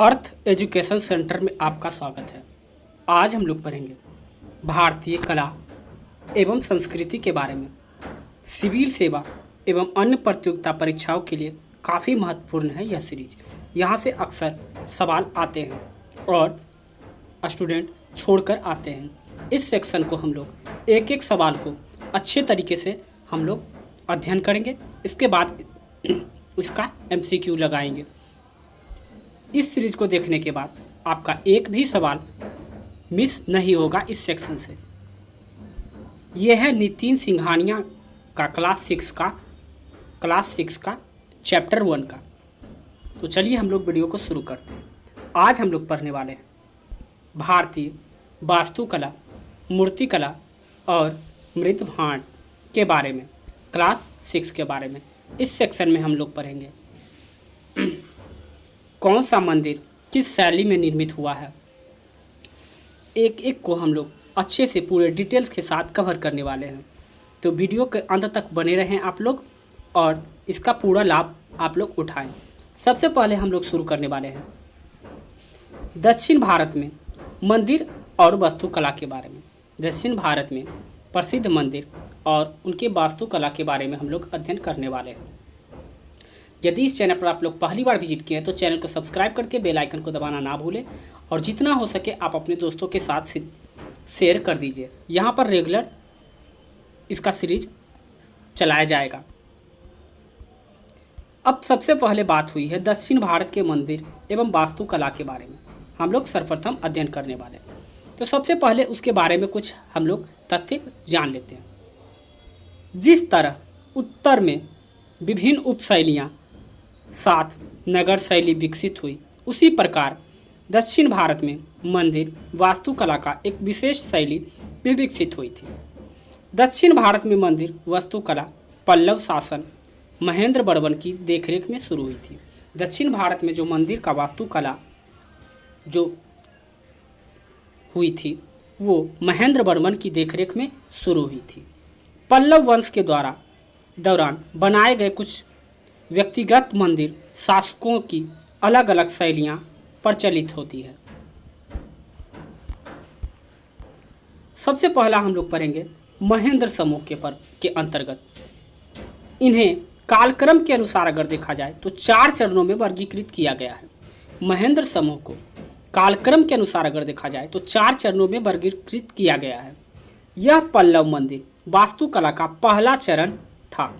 अर्थ education centre में आपका स्वागत है। आज हम लोग पढ़ेंगे भारतीय कला एवं संस्कृति के बारे में। सिविल सेवा एवं अन्य प्रतियोगिता परीक्षाओं के लिए काफ़ी महत्वपूर्ण है यह सीरीज। यहाँ से अक्सर सवाल आते हैं और स्टूडेंट छोड़कर आते हैं। इस सेक्शन को हम लोग एक एक सवाल को अच्छे तरीके से हम लोग अध्ययन करेंगे। इसके बाद इसका MCQ लगाएंगे। इस सीरीज को देखने के बाद आपका एक भी सवाल मिस नहीं होगा इस सेक्शन से। यह है नितिन सिंघानिया का क्लास 6 का चैप्टर 1 का। तो चलिए हम लोग वीडियो को शुरू करते हैं। आज हम लोग पढ़ने वाले हैं भारतीय वास्तुकला, मूर्तिकला और मृदभांड के बारे में, क्लास 6 के बारे में। इस सेक्शन में हम लोग पढ़ेंगे कौन सा मंदिर किस शैली में निर्मित हुआ है। एक एक को हम लोग अच्छे से पूरे डिटेल्स के साथ कवर करने वाले हैं। तो वीडियो के अंत तक बने रहें आप लोग और इसका पूरा लाभ आप लोग उठाएं। सबसे पहले हम लोग शुरू करने वाले हैं दक्षिण भारत में मंदिर और वास्तुकला के बारे में। दक्षिण भारत में प्रसिद्ध मंदिर और उनके वास्तुकला के बारे में हम लोग अध्ययन करने वाले हैं। यदि इस चैनल पर आप लोग पहली बार विजिट किए हैं तो चैनल को सब्सक्राइब करके बेल आइकन को दबाना ना भूलें और जितना हो सके आप अपने दोस्तों के साथ शेयर कर दीजिए। यहाँ पर रेगुलर इसका सीरीज चलाया जाएगा। अब सबसे पहले बात हुई है दक्षिण भारत के मंदिर एवं वास्तुकला के बारे में हम लोग सर्वप्रथम अध्ययन करने वाले हैं। तो सबसे पहले उसके बारे में कुछ हम लोग तथ्य जान लेते हैं। जिस तरह उत्तर में विभिन्न उपशैलियाँ साथ नगर शैली विकसित हुई, उसी प्रकार दक्षिण भारत में मंदिर वास्तुकला का एक विशेष शैली भी विकसित हुई थी। दक्षिण भारत में मंदिर वास्तुकला पल्लव शासन महेंद्र वर्मन की देखरेख में शुरू हुई थी। दक्षिण भारत में जो मंदिर का वास्तुकला जो हुई थी वो महेंद्र वर्मन की देखरेख में शुरू हुई थी। पल्लव वंश के दौरान बनाए गए कुछ व्यक्तिगत मंदिर शासकों की अलग अलग शैलियाँ प्रचलित होती है। सबसे पहला हम लोग पढ़ेंगे महेंद्र समूह के अंतर्गत। इन्हें कालक्रम के अनुसार अगर देखा जाए तो 4 चरणों में वर्गीकृत किया गया है। महेंद्र समूह को कालक्रम के अनुसार अगर देखा जाए तो 4 चरणों में वर्गीकृत किया गया है। यह पल्लव मंदिर वास्तुकला का पहला चरण था।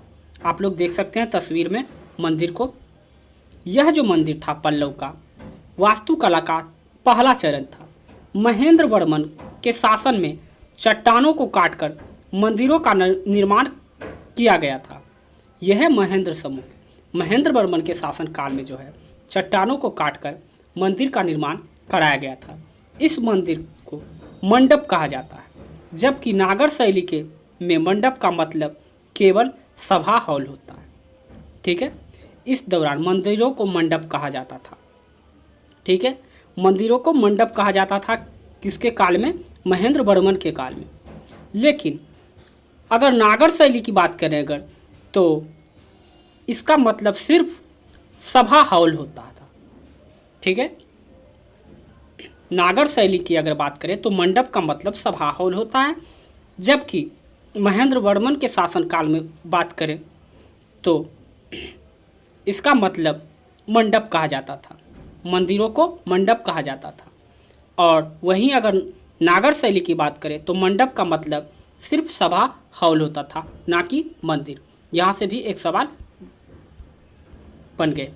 आप लोग देख सकते हैं तस्वीर में मंदिर को। यह जो मंदिर था पल्लव का वास्तुकला का पहला चरण था। महेंद्र वर्मन के शासन में चट्टानों को काटकर मंदिरों का निर्माण किया गया था। यह महेंद्र समूह महेंद्र वर्मन के शासन काल में जो है चट्टानों को काटकर मंदिर का निर्माण कराया गया था। इस मंदिर को मंडप कहा जाता है, जबकि नागर शैली के में मंडप का मतलब केवल सभा हॉल होता है। ठीक है, इस दौरान मंदिरों को मंडप कहा जाता था। ठीक है, मंदिरों को मंडप कहा जाता था किसके काल में? महेंद्र वर्मन के काल में। लेकिन अगर नागर शैली की बात करें अगर तो इसका मतलब सिर्फ सभा हॉल होता था। ठीक है, नागर शैली की अगर बात करें तो मंडप का मतलब सभा हॉल होता है, जबकि महेंद्र वर्मन के शासन काल में बात करें तो इसका मतलब मंडप कहा जाता था। मंदिरों को मंडप कहा जाता था। और वहीं अगर नागर शैली की बात करें तो मंडप का मतलब सिर्फ सभा हॉल होता था, ना कि मंदिर। यहाँ से भी एक सवाल बन गए।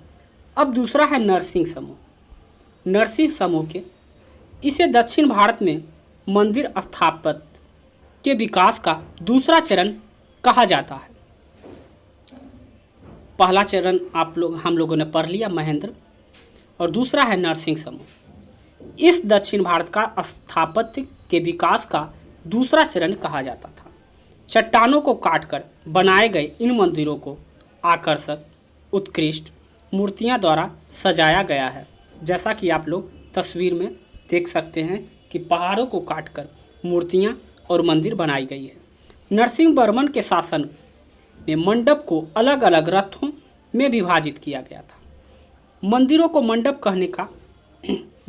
अब दूसरा है नरसिंह समूह। नरसिंह समूह के इसे दक्षिण भारत में मंदिर स्थापत्य के विकास का दूसरा चरण कहा जाता है। पहला चरण हम लोगों ने पढ़ लिया महेंद्र, और दूसरा है नरसिंह समूह। इस दक्षिण भारत का स्थापत्य के विकास का दूसरा चरण कहा जाता था। चट्टानों को काटकर बनाए गए इन मंदिरों को आकर्षक उत्कृष्ट मूर्तियां द्वारा सजाया गया है। जैसा कि आप लोग तस्वीर में देख सकते हैं कि पहाड़ों को काटकर मूर्तियां और मंदिर बनाई गई है। नरसिंह वर्मन के शासन में मंडप को अलग अलग रथों में विभाजित किया गया था। मंदिरों को मंडप कहने का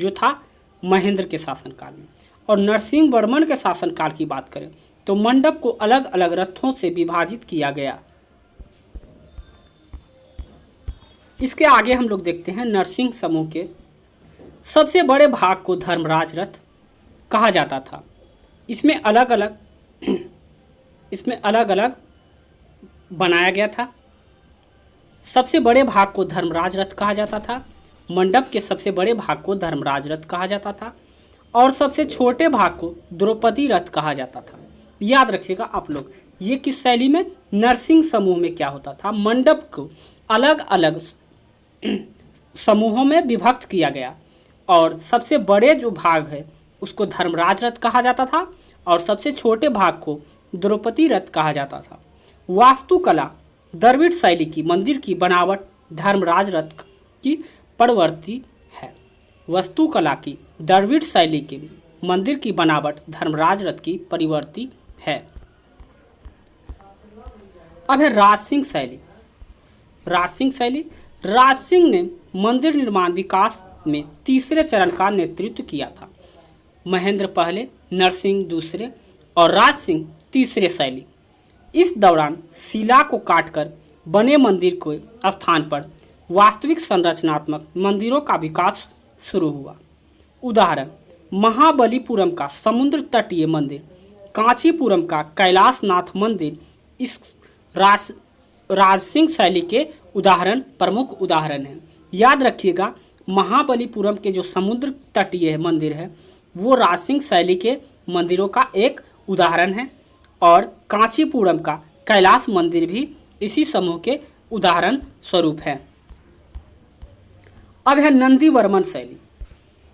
जो था महेंद्र के शासनकाल में। और नरसिंह वर्मन के शासनकाल की बात करें तो मंडप को अलग अलग रथों से विभाजित किया गया। इसके आगे हम लोग देखते हैं नरसिंह समूह के सबसे बड़े भाग को धर्मराज रथ कहा जाता था। इसमें अलग अलग बनाया गया था। सबसे बड़े भाग को धर्मराज रथ कहा जाता था। मंडप के सबसे बड़े भाग को धर्मराज रथ कहा जाता था और सबसे छोटे भाग को द्रौपदी रथ कहा जाता था। याद रखिएगा आप लोग, ये किस शैली में, नरसिंह समूह में क्या होता था, मंडप को अलग अलग समूहों में विभक्त किया गया और सबसे बड़े जो भाग है उसको धर्मराज रथ कहा जाता था और सबसे छोटे भाग को द्रौपदी रथ कहा जाता था। वास्तुकला द्रविड़ शैली की मंदिर की बनावट धर्मराज रथ की प्रवर्ती है। वास्तुकला की द्रविड़ शैली के मंदिर की बनावट धर्मराज रथ की परिवर्ती है। अब है राजसिंह शैली। राजसिंह ने मंदिर निर्माण विकास में तीसरे चरण का नेतृत्व किया था। महेंद्र पहले, नरसिंह दूसरे और राजसिंह तीसरे शैली। इस दौरान शिला को काटकर बने मंदिर के स्थान पर वास्तविक संरचनात्मक मंदिरों का विकास शुरू हुआ। उदाहरण, महाबलीपुरम का समुद्र तटीय मंदिर, कांचीपुरम का कैलाशनाथ मंदिर इस राजसिंह शैली के प्रमुख उदाहरण हैं। याद रखिएगा, महाबलीपुरम के जो समुद्र तटीय मंदिर है वो राजसिंह शैली के मंदिरों का एक उदाहरण है और कांचीपुरम का कैलाश मंदिर भी इसी समूह के उदाहरण स्वरूप है। अब है नंदी वर्मन शैली।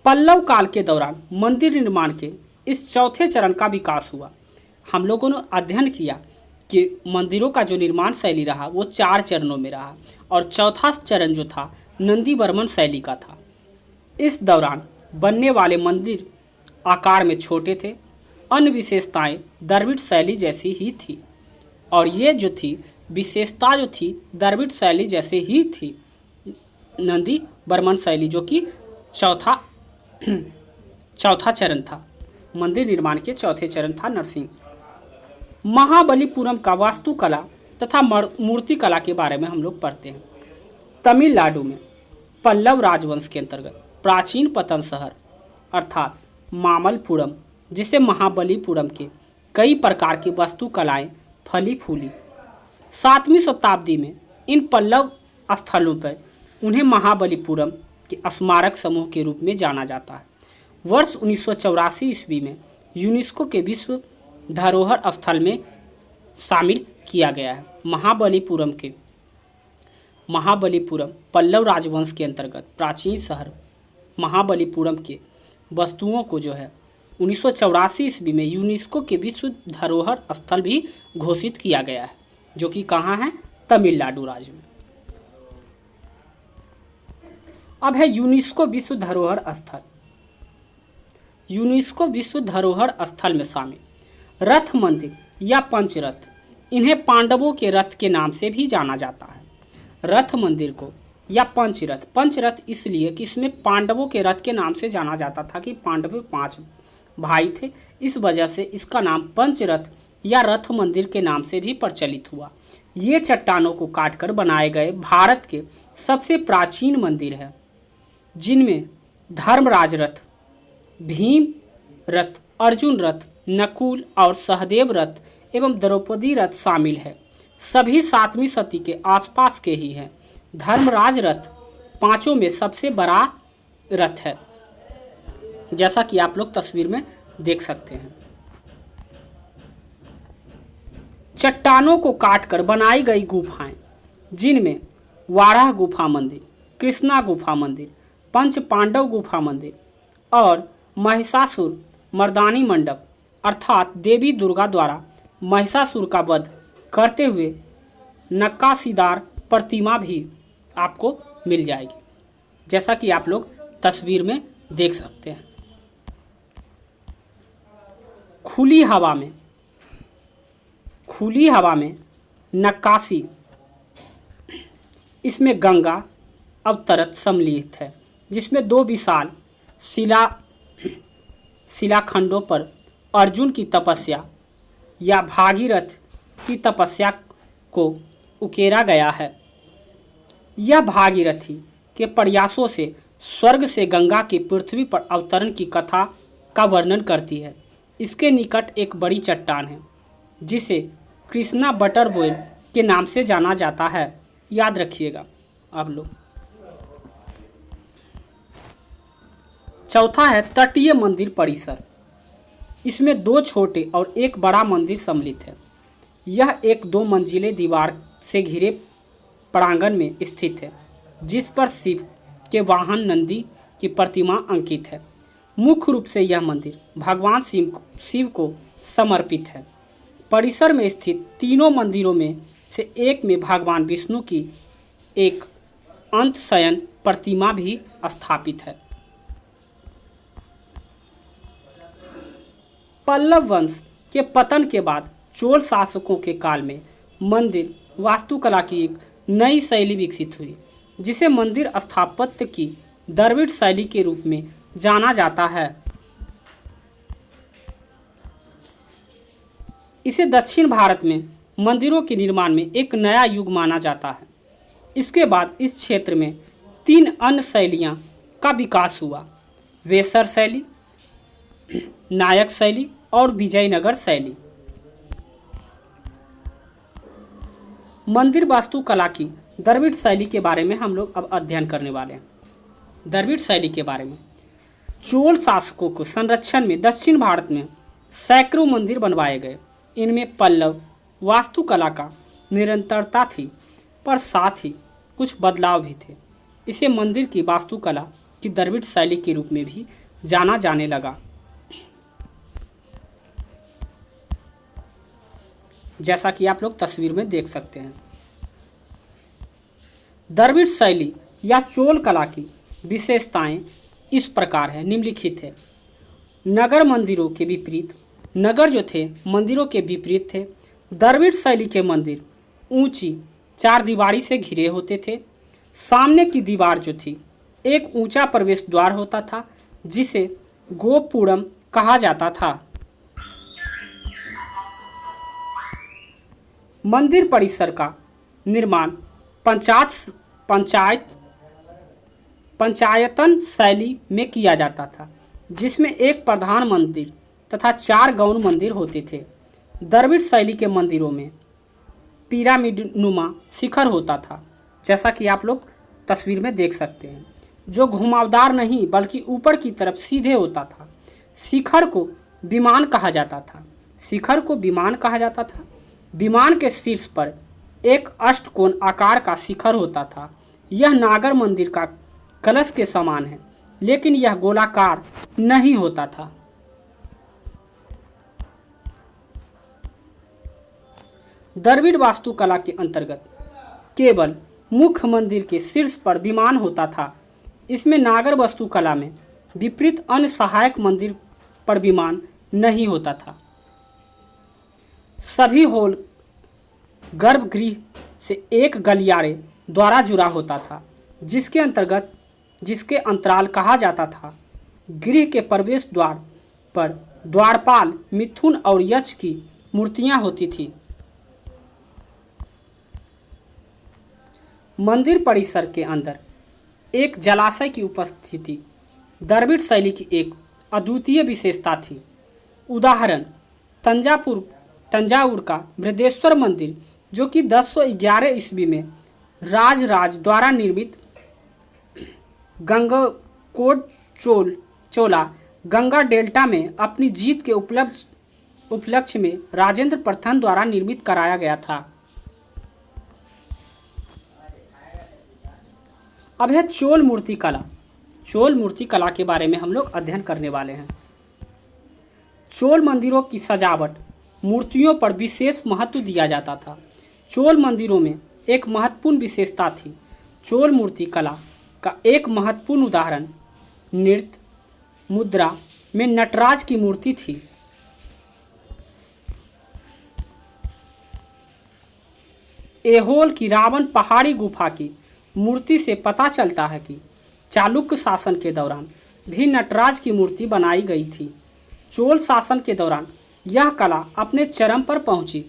पल्लव काल के दौरान मंदिर निर्माण के इस चौथे चरण का विकास हुआ। हम लोगों ने अध्ययन किया कि मंदिरों का जो निर्माण शैली रहा वो 4 चरणों में रहा और चौथा चरण जो था नंदी वर्मन शैली का था। इस दौरान बनने वाले मंदिर आकार में छोटे थे। अन्य विशेषताएं द्रविड़ शैली जैसी ही थी और ये जो थी विशेषता जो थी द्रविड़ शैली जैसे ही थी। नंदी वर्मन शैली जो कि चौथा चरण था, मंदिर निर्माण के चौथे चरण था नरसिंह। महाबलीपुरम का वास्तुकला तथा मूर्ति कला के बारे में हम लोग पढ़ते हैं। तमिलनाडु में पल्लव राजवंश के अंतर्गत प्राचीन पतन शहर अर्थात मामल्लपुरम, जिसे महाबलीपुरम के कई प्रकार की वास्तुकलाएं फली फूली। 7वीं शताब्दी में इन पल्लव स्थलों पर उन्हें महाबलीपुरम के स्मारक समूह के रूप में जाना जाता है। वर्ष 1984 ईस्वी में यूनेस्को के विश्व धरोहर स्थल में शामिल किया गया है। महाबलीपुरम पल्लव राजवंश के अंतर्गत प्राचीन शहर महाबलीपुरम के वस्तुओं को जो है 1984 ईस्वी में यूनेस्को के विश्व धरोहर स्थल भी घोषित किया गया है, जो कि कहाँ है, तमिलनाडु राज्य में। अब है यूनेस्को विश्व धरोहर स्थल। यूनेस्को विश्व धरोहर स्थल में शामिल रथ मंदिर या पंचरथ, इन्हें पांडवों के रथ के नाम से भी जाना जाता है। रथ मंदिर को या पंचरथ इसलिए कि इसमें पांडवों के रथ के नाम से जाना जाता था कि पांडव 5 भाई थे, इस वजह से इसका नाम पंचरथ या रथ मंदिर के नाम से भी प्रचलित हुआ। ये चट्टानों को काटकर बनाए गए भारत के सबसे प्राचीन मंदिर है, जिनमें धर्मराज रथ, भीम रथ, अर्जुन रथ, नकुल और सहदेव रथ एवं द्रौपदी रथ शामिल है। सभी 7वीं सदी के आसपास के ही हैं। धर्मराज रथ 5 में सबसे बड़ा रथ है, जैसा कि आप लोग तस्वीर में देख सकते हैं। चट्टानों को काटकर बनाई गई गुफाएं, जिनमें वाराह गुफा मंदिर, कृष्णा गुफा मंदिर, पंच पांडव गुफा मंदिर और महिषासुर मर्दानी मंडप अर्थात देवी दुर्गा द्वारा महिषासुर का वध करते हुए नक्काशीदार प्रतिमा भी आपको मिल जाएगी, जैसा कि आप लोग तस्वीर में देख सकते हैं। खुली हवा में नक्काशी, इसमें गंगा अवतरत सम्मिलित है, जिसमें 2 विशाल शिला शिलाखंडों पर अर्जुन की तपस्या या भागीरथ की तपस्या को उकेरा गया है। यह भागीरथी के प्रयासों से स्वर्ग से गंगा की पृथ्वी पर अवतरण की कथा का वर्णन करती है। इसके निकट एक बड़ी चट्टान है जिसे कृष्णा बटरफ्लाई के नाम से जाना जाता है। याद रखिएगा आप लोग। चौथा है तटीय मंदिर परिसर। इसमें 2 छोटे और 1 बड़ा मंदिर सम्मिलित है। यह एक 2 मंजिले दीवार से घिरे प्रांगण में स्थित है जिस पर शिव के वाहन नंदी की प्रतिमा अंकित है। मुख्य रूप से यह मंदिर भगवान शिव को समर्पित है। परिसर में स्थित तीनों मंदिरों में से एक में भगवान विष्णु की एक अंत शयन प्रतिमा भी स्थापित है। पल्लव वंश के पतन के बाद चोल शासकों के काल में मंदिर वास्तुकला की एक नई शैली विकसित हुई जिसे मंदिर स्थापत्य की द्रविड़ शैली के रूप में जाना जाता है। इसे दक्षिण भारत में मंदिरों के निर्माण में एक नया युग माना जाता है। इसके बाद इस क्षेत्र में 3 अन्य शैलियाँ का विकास हुआ: वेसर शैली, नायक शैली और विजयनगर शैली। मंदिर वास्तुकला की द्रविड़ शैली के बारे में हम लोग अब अध्ययन करने वाले हैं। द्रविड़ शैली के बारे में चोल शासकों को संरक्षण में दक्षिण भारत में सैकड़ों मंदिर बनवाए गए। इनमें पल्लव वास्तुकला का निरंतरता थी, पर साथ ही कुछ बदलाव भी थे। इसे मंदिर की वास्तुकला की द्रविड़ शैली के रूप में भी जाना जाने लगा। जैसा कि आप लोग तस्वीर में देख सकते हैं। द्रविड़ शैली या चोल कला की विशेषताएं इस प्रकार है, निम्नलिखित है। नगर मंदिरों के विपरीत, नगर जो थे मंदिरों के विपरीत थे। द्रविड़ शैली के मंदिर ऊंची 4 दीवारी से घिरे होते थे। सामने की दीवार जो थी एक ऊंचा प्रवेश द्वार होता था जिसे गोपुरम कहा जाता था। मंदिर परिसर का निर्माण पंचायतन शैली में किया जाता था जिसमें एक प्रधान मंदिर तथा 4 गौण मंदिर होते थे। द्रविड़ शैली के मंदिरों में पिरामिडनुमा शिखर होता था, जैसा कि आप लोग तस्वीर में देख सकते हैं, जो घुमावदार नहीं बल्कि ऊपर की तरफ सीधे होता था। शिखर को विमान कहा जाता था। विमान के शीर्ष पर एक अष्टकोण आकार का शिखर होता था। यह नागर मंदिर का कलश के समान है, लेकिन यह गोलाकार नहीं होता था। द्रविड़ वास्तुकला के अंतर्गत केवल मुख्य मंदिर के शीर्ष पर विमान होता था। इसमें नागर वास्तुकला में विपरीत अन्य सहायक मंदिर पर विमान नहीं होता था। सभी हॉल गर्भगृह से एक गलियारे द्वारा जुड़ा होता था जिसके अंतराल कहा जाता था। गृह के प्रवेश द्वार पर द्वारपाल, मिथुन और यक्ष की मूर्तियां होती थी। मंदिर परिसर के अंदर एक जलाशय की उपस्थिति द्रविड़ शैली की एक अद्वितीय विशेषता थी। उदाहरण तंजावुर का बृहदेश्वर मंदिर, जो कि 1011 ईस्वी में राजराज द्वारा निर्मित गंगकोट चोला गंगा डेल्टा में अपनी जीत के उपलक्ष्य में राजेंद्र प्रथम द्वारा निर्मित कराया गया था। अब है चोल मूर्ति कला। चोल मूर्ति कला के बारे में हम लोग अध्ययन करने वाले हैं। चोल मंदिरों की सजावट मूर्तियों पर विशेष महत्व दिया जाता था। चोल मंदिरों में एक महत्वपूर्ण विशेषता थी। चोल मूर्ति कला का एक महत्वपूर्ण उदाहरण नृत्य मुद्रा में नटराज की मूर्ति थी। ऐहोल की रावण पहाड़ी गुफा की मूर्ति से पता चलता है कि चालुक्य शासन के दौरान भी नटराज की मूर्ति बनाई गई थी। चोल शासन के दौरान यह कला अपने चरम पर पहुंची।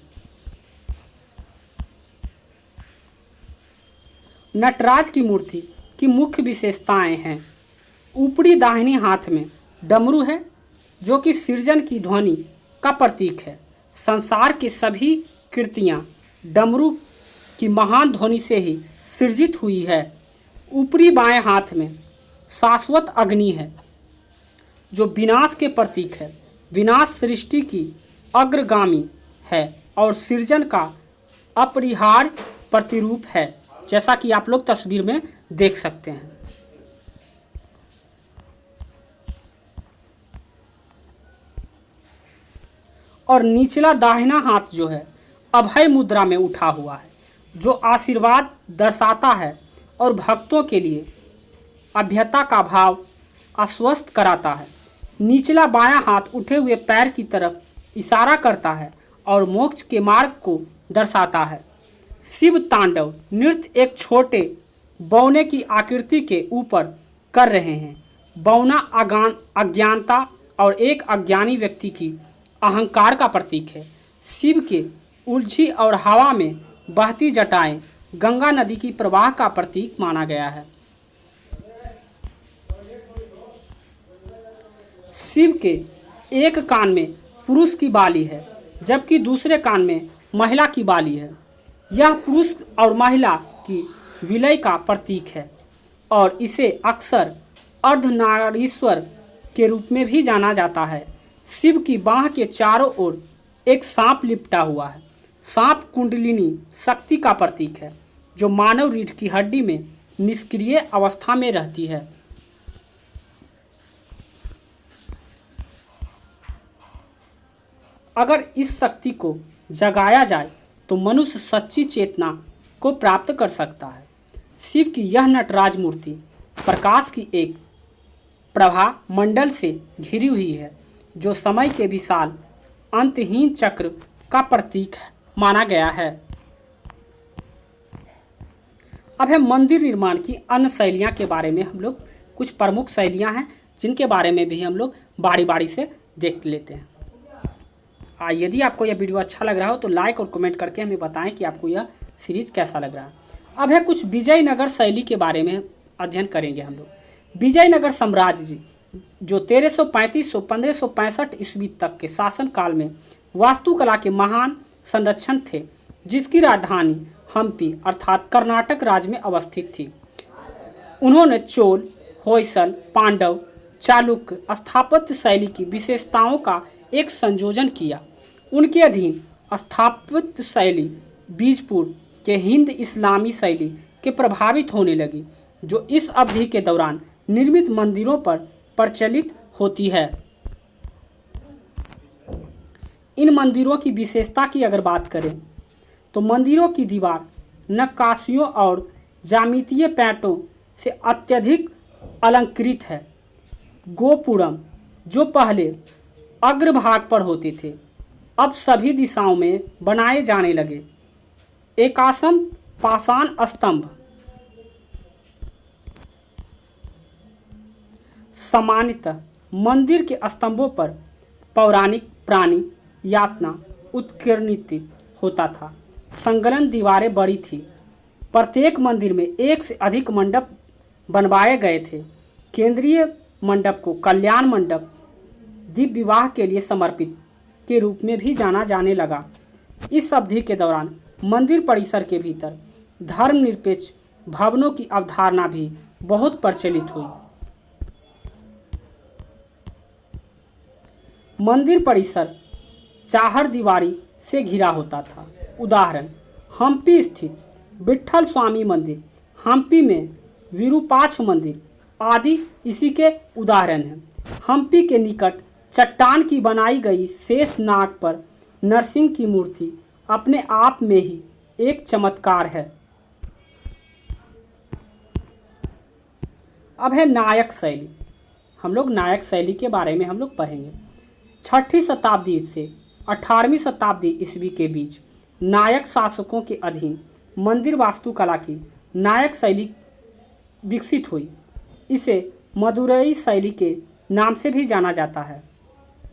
नटराज की मूर्ति की मुख्य विशेषताएं हैं। ऊपरी दाहिनी हाथ में डमरू है, जो कि सृजन की ध्वनि का प्रतीक है। संसार की सभी कृतियां डमरू की महान ध्वनि से ही सृजित हुई है। ऊपरी बाएं हाथ में शाश्वत अग्नि है, जो विनाश के प्रतीक है। विनाश सृष्टि की अग्रगामी है और सृजन का अपरिहार्य प्रतिरूप है, जैसा कि आप लोग तस्वीर में देख सकते हैं। और निचला दाहिना हाथ जो है अभय मुद्रा में उठा हुआ है, जो आशीर्वाद दर्शाता है और भक्तों के लिए अभ्यता का भाव आश्वस्त कराता है। निचला बायां हाथ उठे हुए पैर की तरफ इशारा करता है और मोक्ष के मार्ग को दर्शाता है। शिव तांडव नृत्य एक छोटे बौने की आकृति के ऊपर कर रहे हैं। बौना अज्ञानता और एक अज्ञानी व्यक्ति की अहंकार का प्रतीक है। शिव के उलझी और हवा में बहती जटाएं गंगा नदी की प्रवाह का प्रतीक माना गया है। शिव के एक कान में पुरुष की बाली है, जबकि दूसरे कान में महिला की बाली है। यह पुरुष और महिला की विलय का प्रतीक है और इसे अक्सर अर्धनारीश्वर के रूप में भी जाना जाता है। शिव की बाह के चारों ओर एक सांप लिपटा हुआ है। सांप कुंडलिनी शक्ति का प्रतीक है, जो मानव रीढ़ की हड्डी में निष्क्रिय अवस्था में रहती है। अगर इस शक्ति को जगाया जाए तो मनुष्य सच्ची चेतना को प्राप्त कर सकता है। शिव की यह नटराज मूर्ति प्रकाश की एक प्रभा मंडल से घिरी हुई है, जो समय के विशाल अंतहीन चक्र का प्रतीक माना गया है। अब है मंदिर निर्माण की अन्य शैलियाँ के बारे में हम लोग कुछ प्रमुख शैलियाँ हैं, जिनके बारे में भी हम लोग बारी बारी से देख लेते हैं। यदि आपको यह वीडियो अच्छा लग रहा हो तो लाइक और कमेंट करके हमें बताएं कि आपको यह सीरीज कैसा लग रहा है। अब है कुछ विजयनगर शैली के बारे में अध्ययन करेंगे हम लोग। विजयनगर साम्राज्य जी जो 1335-1565 ईस्वी तक के शासन काल में वास्तुकला के महान संरक्षण थे, जिसकी राजधानी हम्पी अर्थात कर्नाटक राज्य में अवस्थित थी। उन्होंने चोल, होयसल, पांडव, चालुक्य स्थापत्य शैली की विशेषताओं का एक संयोजन किया। उनके अधीन स्थापत्य शैली बीजपुर के हिंद इस्लामी शैली के प्रभावित होने लगी, जो इस अवधि के दौरान निर्मित मंदिरों पर प्रचलित होती है। इन मंदिरों की विशेषता की अगर बात करें तो मंदिरों की दीवार नक्काशियों और ज्यामितीय पैटर्नों से अत्यधिक अलंकृत है। गोपुरम जो पहले अग्रभाग पर होते थे, अब सभी दिशाओं में बनाए जाने लगे। एकासम पाषाण स्तंभ सामान्यतः मंदिर के स्तंभों पर पौराणिक प्राणी यातना उत्कीर्णित होता था। संलग्न दीवारें बड़ी थी। प्रत्येक मंदिर में एक से अधिक मंडप बनवाए गए थे। केंद्रीय मंडप को कल्याण मंडप दिव्य विवाह के लिए समर्पित के रूप में भी जाना जाने लगा। इस अवधि के दौरान मंदिर परिसर के भीतर धर्मनिरपेक्ष भवनों की अवधारणा भी बहुत प्रचलित हुई। मंदिर परिसर चाहर दीवारी से घिरा होता था। उदाहरण हम्पी स्थित विट्ठल स्वामी मंदिर, हम्पी में विरूपाक्ष मंदिर आदि इसी के उदाहरण हैं। हम्पी के निकट चट्टान की बनाई गई शेष नाग पर नरसिंह की मूर्ति अपने आप में ही एक चमत्कार है। अब है नायक शैली। हम लोग नायक शैली के बारे में हम लोग पढ़ेंगे। 6ठी शताब्दी से 18वीं शताब्दी ईस्वी के बीच नायक शासकों के अधीन मंदिर वास्तुकला की नायक शैली विकसित हुई। इसे मदुरई शैली के नाम से भी जाना जाता है।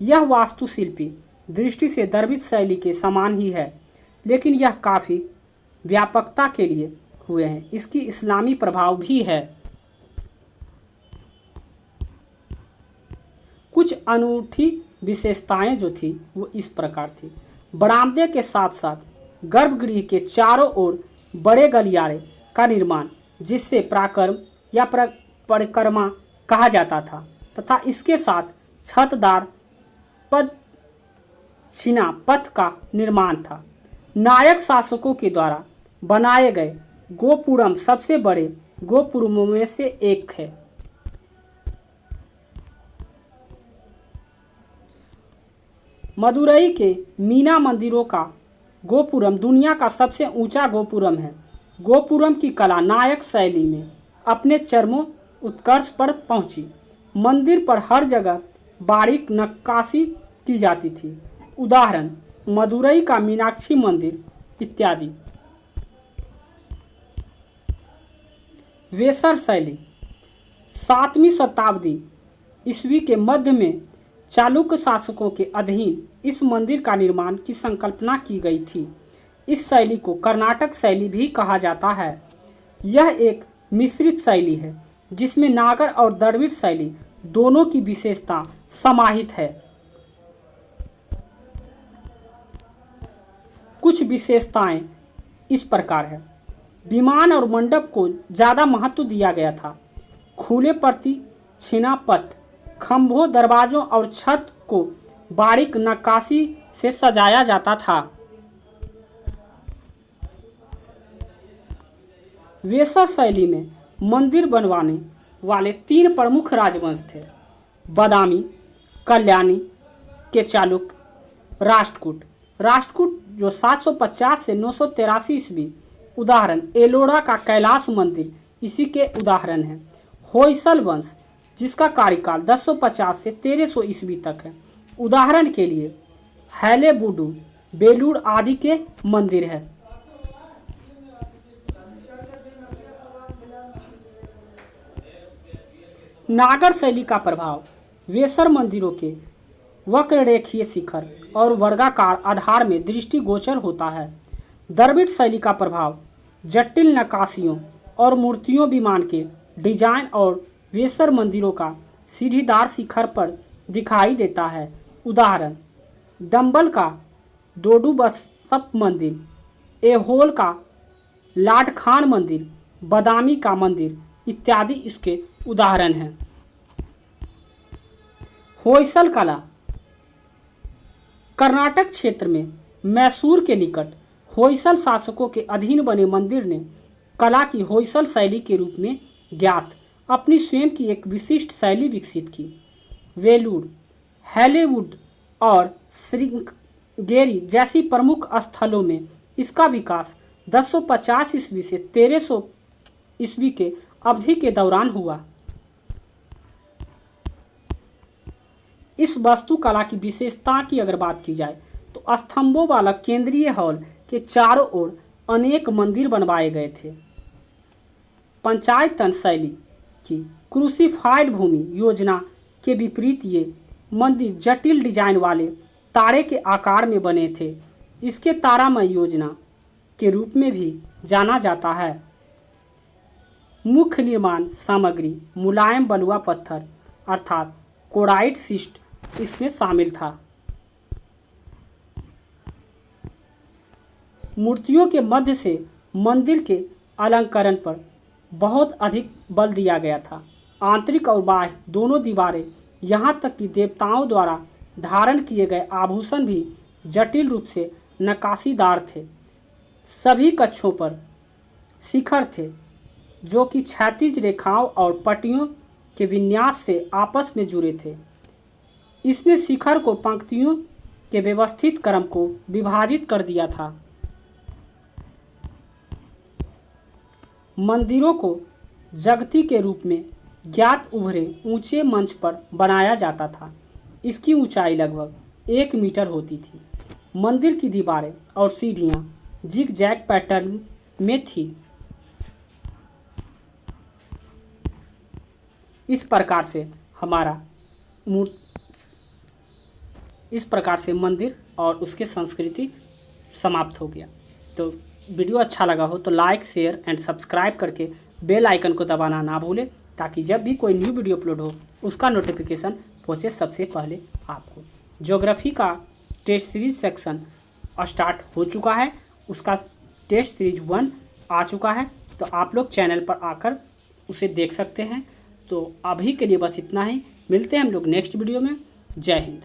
यह वास्तुशिल्पी दृष्टि से द्रविड़ शैली के समान ही है, लेकिन यह काफ़ी व्यापकता के लिए हुए हैं। इसकी इस्लामी प्रभाव भी है। कुछ अनूठी विशेषताएं जो थी वो इस प्रकार थी। बरामदे के साथ साथ गर्भगृह के चारों ओर बड़े गलियारे का निर्माण, जिससे प्राकर्म या परिक्रमा कहा जाता था, तथा इसके साथ छतदार पदछिना पथ का निर्माण था। नायक शासकों के द्वारा बनाए गए गोपुरम सबसे बड़े गोपुरमों में से एक है। मदुरई के मीना मंदिरों का गोपुरम दुनिया का सबसे ऊंचा गोपुरम है। गोपुरम की कला नायक शैली में अपने चरमों उत्कर्ष पर पहुंची। मंदिर पर हर जगह बारीक नक्काशी की जाती थी। उदाहरण मदुरई का मीनाक्षी मंदिर इत्यादि। वेसर शैली 7वीं शताब्दी ईस्वी के मध्य में चालुक्य शासकों के अधीन इस मंदिर का निर्माण की संकल्पना की गई थी। इस शैली को कर्नाटक शैली भी कहा जाता है। यह एक मिश्रित शैली है जिसमें नागर और द्रविड़ शैली दोनों की विशेषता समाहित है। कुछ विशेषताएं इस प्रकार है। विमान और मंडप को ज़्यादा महत्व दिया गया था। खुले प्रतिछिना पथ, खंभों, दरवाजों और छत को बारीक नक्काशी से सजाया जाता था। वेसर शैली में मंदिर बनवाने वाले 3 प्रमुख राजवंश थे: बादामी, कल्याणी के चालुक्य, राष्ट्रकूट। राष्ट्रकूट जो 750 से 983 ईस्वी। उदाहरण एलोरा का कैलाश मंदिर इसी के उदाहरण है। होयसल वंश जिसका कार्यकाल 1050 से 1300 ईस्वी तक है। उदाहरण के लिए हैलेबुडु, बेलूर आदि के मंदिर है। नागर शैली का प्रभाव वेसर मंदिरों के वक्ररेखीय शिखर और वर्गाकार आधार में दृष्टिगोचर होता है। द्रविड़ शैली का प्रभाव जटिल नक्काशियों और मूर्तियों विमान के डिजाइन और वेसर मंदिरों का सीढ़ीदार शिखर पर दिखाई देता है। उदाहरण दंबल का दोडुबसप मंदिर, एहोल का लाडखान मंदिर, बादामी का मंदिर इत्यादि इसके उदाहरण हैं। होयसल कला कर्नाटक क्षेत्र में मैसूर के निकट होयसल शासकों के अधीन बने मंदिर ने कला की होयसल शैली के रूप में ज्ञात अपनी स्वयं की एक विशिष्ट शैली विकसित की। वेलूर, हैलेवुड और श्रृंगेरी जैसी प्रमुख स्थलों में इसका विकास 1050 ईस्वी से 1300 ईस्वी के अवधि के दौरान हुआ। इस वास्तुकला की विशेषता की अगर बात की जाए तो स्तंभों वाला केंद्रीय हॉल के चारों ओर अनेक मंदिर बनवाए गए थे। पंचायतन शैली की क्रूसिफाइड भूमि योजना के विपरीत ये मंदिर जटिल डिजाइन वाले तारे के आकार में बने थे। इसके तारामय योजना के रूप में भी जाना जाता है। मुख्य निर्माण सामग्री मुलायम बलुआ पत्थर अर्थात कोडाइट शिस्ट इसमें शामिल था। मूर्तियों के मध्य से मंदिर के अलंकरण पर बहुत अधिक बल दिया गया था। आंतरिक और बाह्य दोनों दीवारें, यहाँ तक कि देवताओं द्वारा धारण किए गए आभूषण भी जटिल रूप से नक्काशीदार थे। सभी कक्षों पर शिखर थे जो कि क्षैतिज रेखाओं और पट्टियों के विन्यास से आपस में जुड़े थे। इसने शिखर को पंक्तियों के व्यवस्थित क्रम को विभाजित कर दिया था। मंदिरों को जगती के रूप में ज्ञात उभरे ऊंचे मंच पर बनाया जाता था। इसकी ऊंचाई लगभग 1 मीटर होती थी। मंदिर की दीवारें और सीढ़ियां जिग जैग पैटर्न में थी। इस प्रकार से हमारा इस प्रकार से मंदिर और उसके संस्कृति समाप्त हो गया। तो वीडियो अच्छा लगा हो तो लाइक, शेयर एंड सब्सक्राइब करके बेल आइकन को दबाना ना भूलें, ताकि जब भी कोई न्यू वीडियो अपलोड हो उसका नोटिफिकेशन पहुँचे सबसे पहले आपको। ज्योग्राफी का टेस्ट सीरीज सेक्शन स्टार्ट हो चुका है, उसका टेस्ट सीरीज 1 आ चुका है, तो आप लोग चैनल पर आकर उसे देख सकते हैं। तो अभी के लिए बस इतना ही, मिलते हैं हम लोग नेक्स्ट वीडियो में। जय हिंद।